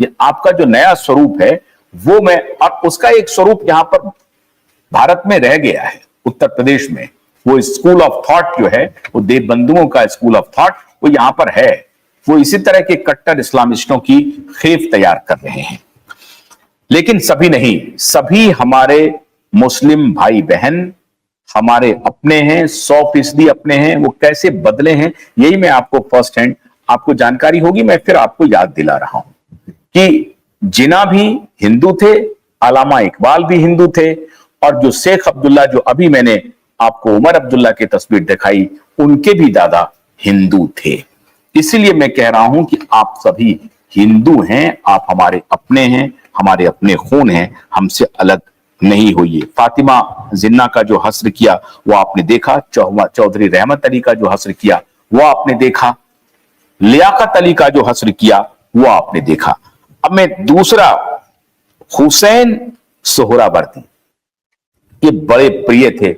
ये आपका जो नया स्वरूप है वो मैं, और उसका एक स्वरूप यहां पर भारत में रह गया है, उत्तर प्रदेश में वो स्कूल ऑफ थॉट जो है, वो देवबंधुओं का स्कूल ऑफ थॉट वो यहां पर है। वो इसी तरह के कट्टर इस्लामिस्टों की खेप तैयार कर रहे हैं। लेकिन सभी नहीं, सभी हमारे मुस्लिम भाई बहन हमारे अपने हैं, 100% अपने हैं। वो कैसे बदले हैं यही मैं आपको फर्स्ट हैंड आपको जानकारी होगी, मैं फिर आपको याद दिला रहा हूं कि जिन्ना भी हिंदू थे, अल्लामा इकबाल भी हिंदू थे, और जो शेख अब्दुल्ला, जो अभी मैंने आपको उमर अब्दुल्ला की तस्वीर दिखाई, उनके भी दादा हिंदू थे। इसीलिए मैं कह रहा हूं कि आप सभी हिंदू हैं, आप हमारे अपने हैं, हमारे अपने खून हैं, हमसे अलग नहीं होइए। फातिमा जिन्ना का जो हस्र किया वो आपने देखा, चौधरी रहमत अली का जो हस्र किया वो आपने देखा, लियाकत अली का जो हस्र किया वो आपने देखा। अब मैं दूसरा, हुसैन सोहरावर्दी, ये बड़े प्रिय थे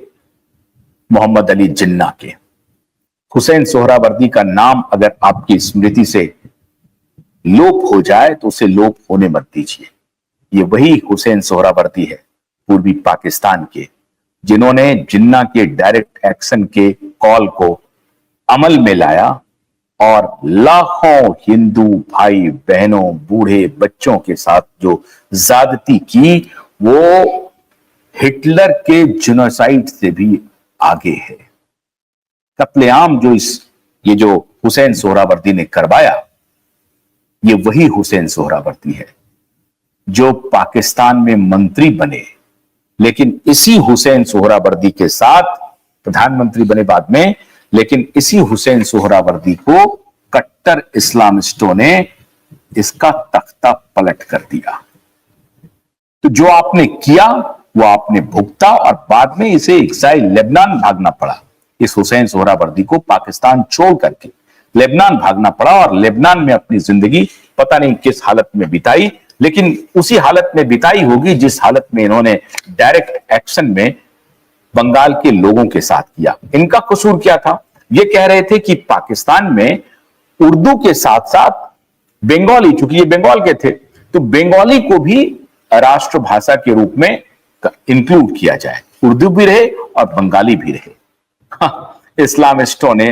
मोहम्मद अली जिन्ना के। हुसैन सोहरावर्दी का नाम अगर आपकी स्मृति से लोप हो जाए तो उसे लोप होने मत दीजिए। ये वही हुसैन सोहरावर्दी है पूर्वी पाकिस्तान के, जिन्होंने जिन्ना के डायरेक्ट एक्शन के कॉल को अमल में लाया और लाखों हिंदू भाई बहनों, बूढ़े बच्चों के साथ जो ज्यादती की वो हिटलर के जेनोसाइड से भी आगे है। कत्लेआम ये जो हुसैन सोहरावर्दी ने करवाया, ये वही हुसैन सोहरावर्दी है जो पाकिस्तान में मंत्री बने, लेकिन इसी हुसैन सोहरावर्दी के साथ प्रधानमंत्री बने बाद में, लेकिन इसी हुसैन सोहरावर्दी को कट्टर इस्लामिस्टों ने इसका तख्ता पलट कर दिया। तो जो आपने किया वो आपने भुगता, और बाद में इसे एक्साइल लेबनान भागना पड़ा। इस हुसैन सोहरावर्दी को पाकिस्तान छोड़ करके लेबनान भागना पड़ा, और लेबनान में अपनी जिंदगी पता नहीं किस हालत में बिताई, लेकिन उसी हालत में बिताई होगी जिस हालत में इन्होंने डायरेक्ट एक्शन में बंगाल के लोगों के साथ किया। इनका कसूर क्या था? ये कह रहे थे कि पाकिस्तान में उर्दू के साथ साथ बंगाली, चूंकि ये बंगाल के थे, तो बंगाली को भी राष्ट्रभाषा के रूप में इंक्लूड किया जाए, उर्दू भी रहे और बंगाली भी रहे। इस्लामिस्टों ने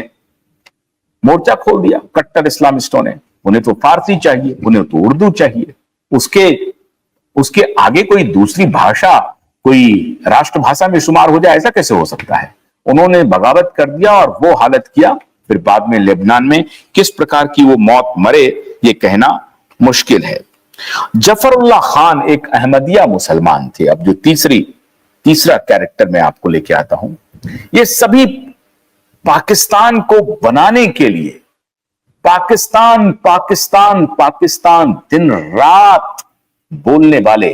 मोर्चा खोल दिया, कट्टर इस्लामिस्टों ने। उन्हें तो फारसी चाहिए, उन्हें तो उर्दू चाहिए, उसके आगे कोई दूसरी भाषा कोई राष्ट्रभाषा में शुमार हो जाए, ऐसा कैसे हो सकता है? उन्होंने बगावत कर दिया और वो हालत किया। फिर बाद में लेबनान में किस प्रकार की वो मौत मरे ये कहना मुश्किल है। जफरुल्लाह खान एक अहमदिया मुसलमान थे। अब जो तीसरा कैरेक्टर मैं आपको लेके आता हूं, ये सभी पाकिस्तान को बनाने के लिए पाकिस्तान पाकिस्तान पाकिस्तान दिन रात बोलने वाले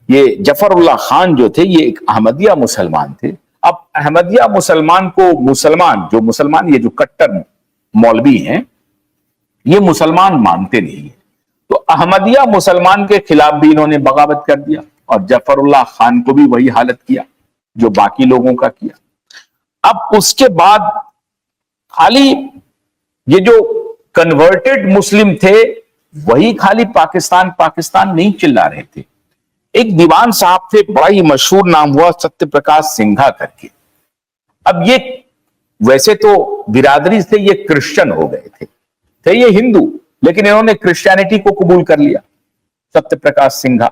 ये जफरुल्लाह खान जो थे, ये एक अहमदिया मुसलमान थे। अब अहमदिया मुसलमान को मुसलमान ये जो कट्टर मौलवी हैं, ये मुसलमान मानते नहीं है, तो अहमदिया मुसलमान के खिलाफ भी इन्होंने बगावत कर दिया, और जफरुल्लाह खान को भी वही हालत किया जो बाकी लोगों का किया। अब उसके बाद खाली ये जो कन्वर्टेड मुस्लिम थे वही खाली पाकिस्तान पाकिस्तान नहीं चिल्ला रहे थे। एक दीवान साहब थे, बड़ा ही मशहूर नाम हुआ सत्य प्रकाश सिंघा करके। अब ये वैसे तो बिरादरी से ये क्रिश्चियन हो गए थे ये हिंदू, लेकिन इन्होंने क्रिश्चियनिटी को कबूल कर लिया, सत्य प्रकाश सिंघा।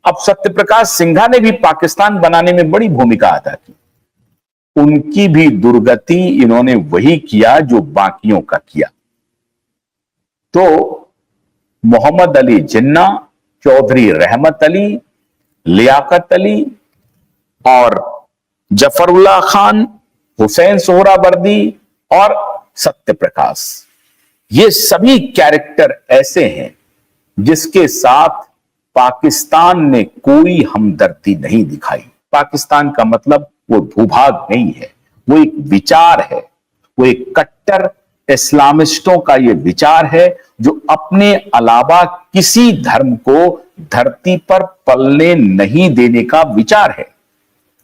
अब सत्य प्रकाश सिंघा ने भी पाकिस्तान बनाने में बड़ी भूमिका अदा की। उनकी भी दुर्गति इन्होंने वही किया जो बाकियों का किया। तो मोहम्मद अली जिन्ना, चौधरी रहमत अली, लियाकत अली और जफरुल्लाह खान, हुसैन सोहरावर्दी और सत्य प्रकाश, ये सभी कैरेक्टर ऐसे हैं जिसके साथ पाकिस्तान ने कोई हमदर्दी नहीं दिखाई। पाकिस्तान का मतलब वो भूभाग नहीं है, वो एक विचार है, वो एक कट्टर इस्लामिस्टों का ये विचार है जो अपने अलावा किसी धर्म को धरती पर पलने नहीं देने का विचार है।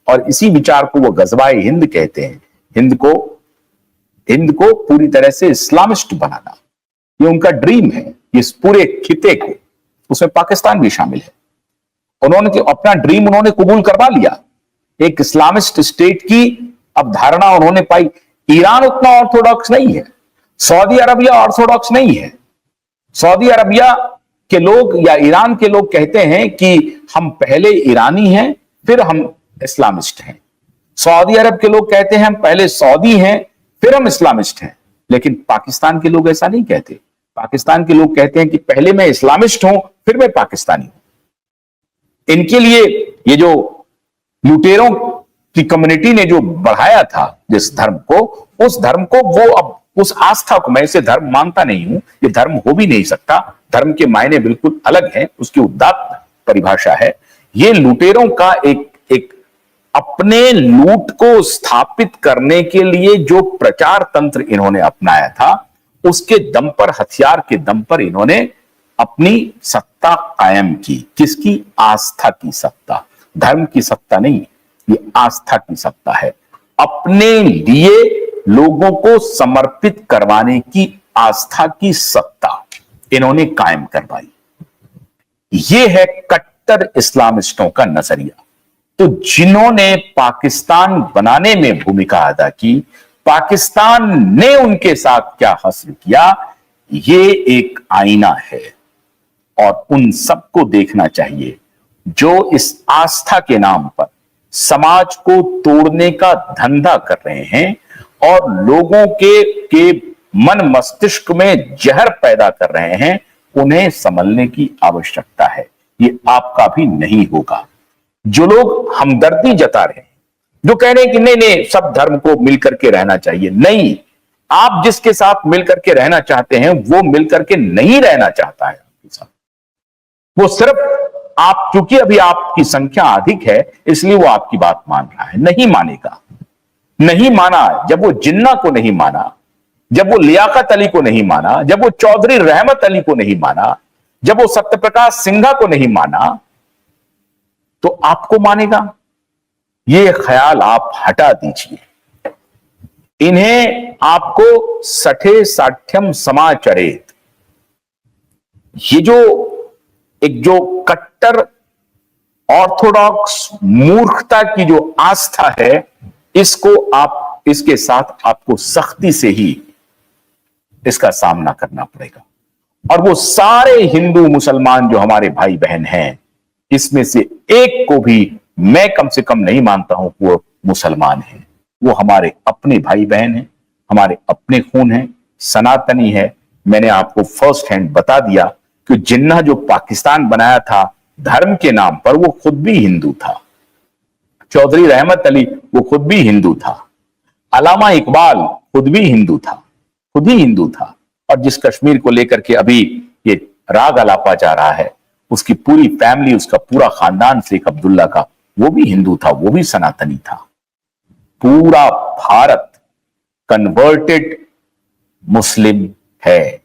और इसी विचार को वो गजवाए हिंद कहते हैं। हिंद को पूरी तरह से इस्लामिस्ट बनाना, ये उनका ड्रीम है। इस पूरे खिते को, उसमें पाकिस्तान भी शामिल है। उन्होंने अपना ड्रीम उन्होंने कबूल करवा लिया, एक इस्लामिस्ट स्टेट की अवधारणा उन्होंने पाई। ईरान उतना ऑर्थोडॉक्स नहीं है, सऊदी अरबिया ऑर्थोडॉक्स नहीं है। सऊदी अरबिया के लोग या ईरान के लोग कहते हैं कि हम पहले ईरानी हैं फिर हम इस्लामिस्ट हैं। सऊदी अरब के लोग कहते हैं हम पहले सऊदी हैं फिर हम इस्लामिस्ट हैं। लेकिन पाकिस्तान के लोग ऐसा नहीं कहते। पाकिस्तान के लोग कहते हैं कि पहले मैं इस्लामिस्ट हूं फिर मैं पाकिस्तानी हूं। इनके लिए ये जो लुटेरों की कम्युनिटी ने जो बढ़ाया था जिस धर्म को, उस धर्म को वो अब उस आस्था को, मैं इसे धर्म मानता नहीं हूं, ये धर्म हो भी नहीं सकता। धर्म के मायने बिल्कुल अलग हैं, उसकी उदात्त परिभाषा है। ये लुटेरों का एक अपने लूट को स्थापित करने के लिए जो प्रचार तंत्र इन्होंने अपनाया था, उसके दम पर, हथियार के दम पर इन्होंने अपनी सत्ता कायम की। किसकी? आस्था की सत्ता, धर्म की सत्ता नहीं, ये आस्था की सत्ता है। अपने लिए लोगों को समर्पित करवाने की आस्था की सत्ता इन्होंने कायम करवाई। यह है कट्टर इस्लामिस्टों का नजरिया। तो जिन्होंने पाकिस्तान बनाने में भूमिका अदा की, पाकिस्तान ने उनके साथ क्या हासिल किया, ये एक आईना है और उन सबको देखना चाहिए जो इस आस्था के नाम पर समाज को तोड़ने का धंधा कर रहे हैं और लोगों के मन मस्तिष्क में जहर पैदा कर रहे हैं। उन्हें संभलने की आवश्यकता है। ये आपका भी नहीं होगा। जो लोग हमदर्दी जता रहे हैं, जो कह रहे हैं कि नहीं नहीं सब धर्म को मिलकर के रहना चाहिए, नहीं, आप जिसके साथ मिलकर के रहना चाहते हैं वो मिलकर के नहीं रहना चाहता है आपके साथ। वो सिर्फ आप, क्योंकि अभी आपकी संख्या अधिक है इसलिए वो आपकी बात मान रहा है। नहीं मानेगा, नहीं माना। जब वो जिन्ना को नहीं माना, जब वो लियाकत अली को नहीं माना, जब वो चौधरी रहमत अली को नहीं माना, जब वो सत्यप्रकाश सिंघा को नहीं माना, तो आपको मानेगा? ये ख्याल आप हटा दीजिए। इन्हें आपको सठे साठ्यम समाचरेत, ये जो एक जो कट्टर ऑर्थोडॉक्स मूर्खता की जो आस्था है, इसको आप, इसके साथ आपको सख्ती से ही इसका सामना करना पड़ेगा। और वो सारे हिंदू मुसलमान जो हमारे भाई बहन हैं, इसमें से एक को भी मैं कम से कम नहीं मानता हूं कि वो मुसलमान है। वो हमारे अपने भाई बहन हैं, हमारे अपने खून हैं, सनातनी है। मैंने आपको फर्स्ट हैंड बता दिया कि जिन्ना जो पाकिस्तान बनाया था धर्म के नाम पर, वो खुद भी हिंदू था। चौधरी रहमत अली वो खुद भी हिंदू था। अल्लामा इकबाल खुद भी हिंदू था, खुद ही हिंदू था। और जिस कश्मीर को लेकर के अभी ये राग अलापा जा रहा है, उसकी पूरी फैमिली, उसका पूरा खानदान शेख अब्दुल्ला का, वो भी हिंदू था, वो भी सनातनी था। पूरा भारत कन्वर्टेड मुस्लिम है।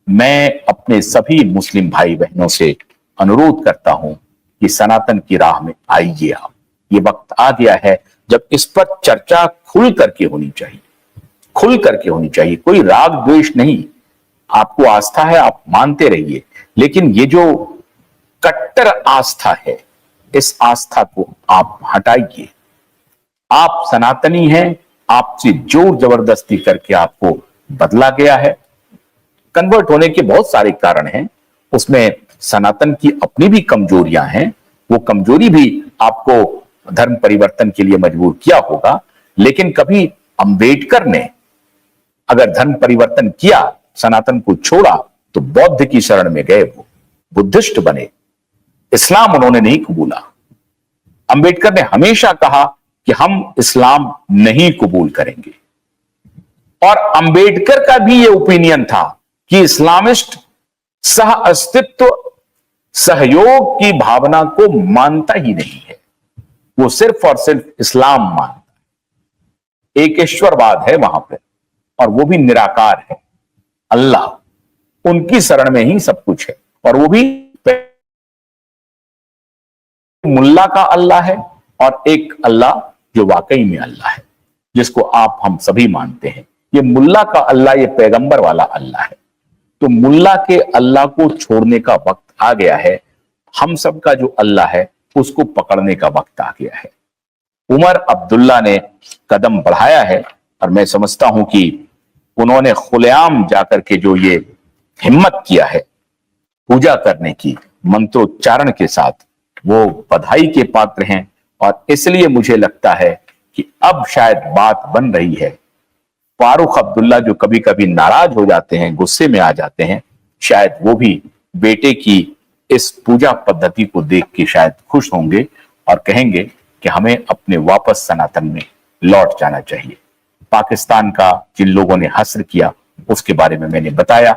मैं अपने सभी मुस्लिम भाई बहनों से अनुरोध करता हूं कि सनातन की राह में आइए आप। ये वक्त आ गया है जब इस पर चर्चा खुल करके होनी चाहिए, खुल करके होनी चाहिए। कोई राग द्वेष नहीं, आपको आस्था है आप मानते रहिए, लेकिन ये जो कट्टर आस्था है, इस आस्था को आप हटाइए। आप सनातनी हैं, आपसे जोर जबरदस्ती करके आपको बदला गया है। कन्वर्ट होने के बहुत सारे कारण हैं, उसमें सनातन की अपनी भी कमजोरियां हैं। वो कमजोरी भी आपको धर्म परिवर्तन के लिए मजबूर किया होगा। लेकिन कभी अंबेडकर ने अगर धर्म परिवर्तन किया, सनातन को छोड़ा, तो बौद्ध की शरण में गए, वो बुद्धिस्ट बने। इस्लाम उन्होंने नहीं कबूला। अंबेडकर ने हमेशा कहा कि हम इस्लाम नहीं कबूल करेंगे। और अंबेडकर का भी यह ओपिनियन था कि इस्लामिस्ट सह अस्तित्व, सहयोग की भावना को मानता ही नहीं है, वो सिर्फ और सिर्फ इस्लाम मानता है। एकेश्वरवाद है वहां पर, और वो भी निराकार है। अल्लाह उनकी शरण में ही सब कुछ है, और वो भी मुल्ला का अल्लाह है, और एक अल्लाह जो वाकई में अल्लाह है, जिसको आप हम सभी मानते हैं। ये मुल्ला का अल्लाह, ये पैगंबर वाला अल्लाह है। तो मुल्ला के अल्लाह को छोड़ने का वक्त आ गया है। हम सब का जो अल्लाह है उसको पकड़ने का वक्त आ गया है। उमर अब्दुल्ला ने कदम बढ़ाया है और मैं समझता हूं कि उन्होंने खुलेआम जाकर के जो ये हिम्मत किया है पूजा करने की मंत्रोच्चारण के साथ, वो बधाई के पात्र हैं। और इसलिए मुझे लगता है कि अब शायद बात बन रही है। फारूक अब्दुल्ला जो कभी कभी नाराज हो जाते हैं, गुस्से में आ जाते हैं, शायद वो भी बेटे की इस पूजा पद्धति को देख के शायद खुश होंगे और कहेंगे कि हमें अपने वापस सनातन में लौट जाना चाहिए। पाकिस्तान का जिन लोगों ने हस्र किया उसके बारे में मैंने बताया।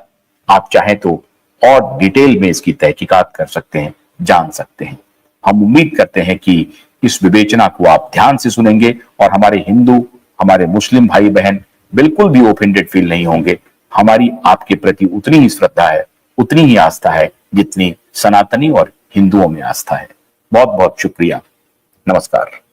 आप चाहें तो और डिटेल में इसकी तहकीकात कर सकते हैं, जान सकते हैं। हम उम्मीद करते हैं कि इस विवेचना को आप ध्यान से सुनेंगे और हमारे हिंदू, हमारे मुस्लिम भाई बहन बिल्कुल भी ऑफेंडेड फील नहीं होंगे। हमारी आपके प्रति उतनी ही श्रद्धा है, उतनी ही आस्था है जितनी सनातनी और हिंदुओं में आस्था है। बहुत बहुत शुक्रिया। नमस्कार।